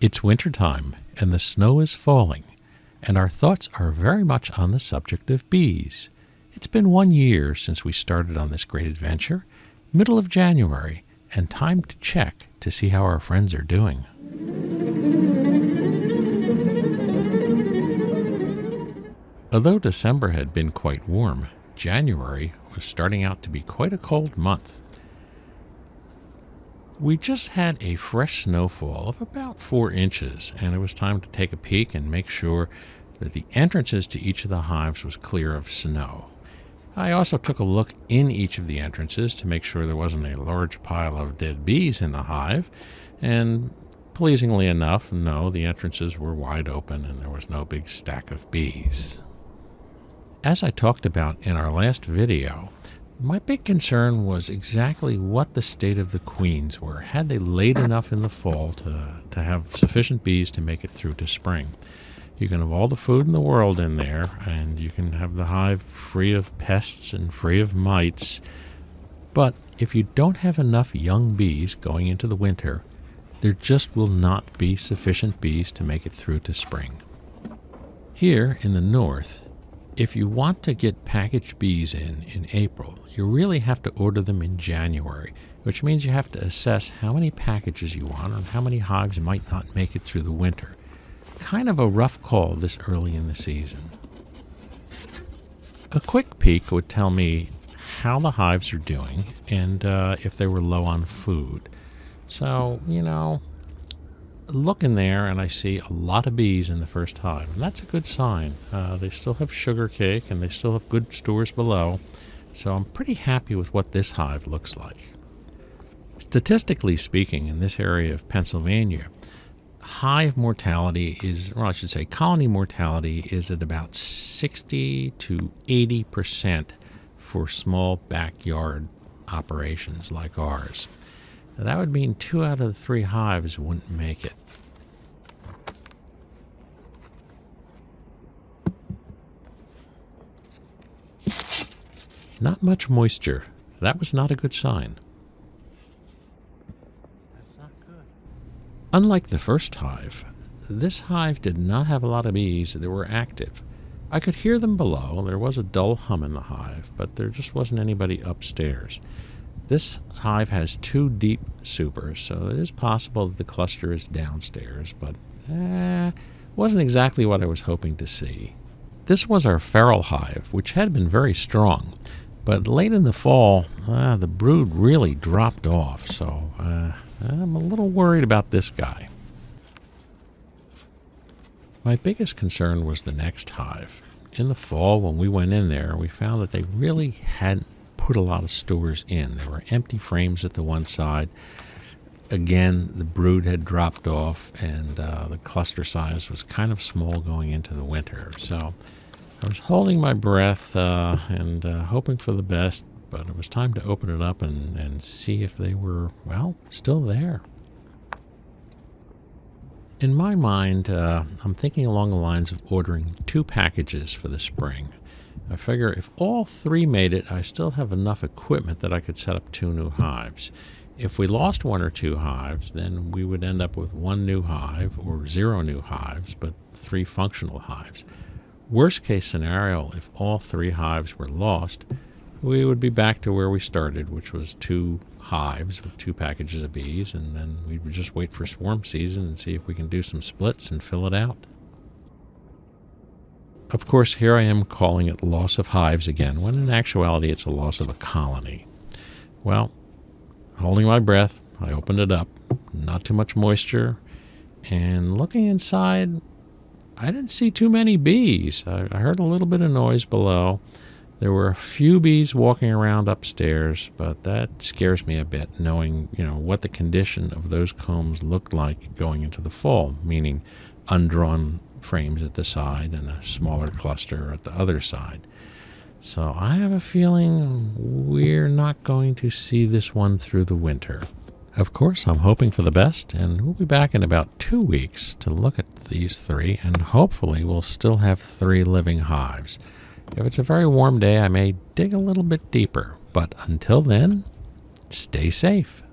It's wintertime, and the snow is falling, and our thoughts are very much on the subject of bees. It's been 1 year since we started on this great adventure, middle of January, and time to check to see how our friends are doing. Although December had been quite warm, January was starting out to be quite a cold month. We just had a fresh snowfall of about 4 inches, and it was time to take a peek and make sure that the entrances to each of the hives was clear of snow. I also took a look in each of the entrances to make sure there wasn't a large pile of dead bees in the hive, and pleasingly enough, no, the entrances were wide open and there was no big stack of bees. As I talked about in our last video, my big concern was exactly what the state of the queens were. Had they laid enough in the fall to have sufficient bees to make it through to spring? You can have all the food in the world in there, and you can have the hive free of pests and free of mites. But if you don't have enough young bees going into the winter, there just will not be sufficient bees to make it through to spring. Here in the north, if you want to get packaged bees in April, you really have to order them in January, which means you have to assess how many packages you want and how many hives might not make it through the winter. Kind of a rough call this early in the season. A quick peek would tell me how the hives are doing and if they were low on food. So, look in there and I see a lot of bees in the first hive, and that's a good sign. They still have sugar cake and they still have good stores below, so I'm pretty happy with what this hive looks like. Statistically speaking, in this area of Pennsylvania, hive mortality colony mortality is at about 60 to 80% for small backyard operations like ours. Now, that would mean 2 out of the 3 hives wouldn't make it. Not much moisture. That was not a good sign. That's not good. Unlike the first hive, this hive did not have a lot of bees that were active. I could hear them below. There was a dull hum in the hive, but there just wasn't anybody upstairs. This hive has 2 deep supers, so it is possible that the cluster is downstairs, but wasn't exactly what I was hoping to see. This was our feral hive, which had been very strong, but late in the fall, the brood really dropped off, so I'm a little worried about this guy. My biggest concern was the next hive. In the fall, when we went in there, we found that they really hadn't put a lot of stores in. There were empty frames at the one side. Again, the brood had dropped off, and the cluster size was kind of small going into the winter. So I was holding my breath and hoping for the best, but it was time to open it up and see if they were, still there. In my mind, I'm thinking along the lines of ordering 2 packages for the spring. I figure if all 3 made it, I still have enough equipment that I could set up 2 new hives. If we lost 1 or 2 hives, then we would end up with 1 new hive or 0 new hives, but 3 functional hives. Worst case scenario, if all 3 hives were lost, we would be back to where we started, which was 2 hives with 2 packages of bees, and then we would just wait for swarm season and see if we can do some splits and fill it out. Of course, here I am calling it loss of hives again, when in actuality it's a loss of a colony. Well, holding my breath, I opened it up, not too much moisture, and looking inside, I didn't see too many bees. I heard a little bit of noise below. There were a few bees walking around upstairs, but that scares me a bit, knowing, what the condition of those combs looked like going into the fall, meaning undrawn frames at the side and a smaller cluster at the other side. So I have a feeling we're not going to see this one through the winter. Of course, I'm hoping for the best, and we'll be back in about 2 weeks to look at these 3, and hopefully we'll still have 3 living hives. If it's a very warm day, I may dig a little bit deeper, but until then, stay safe.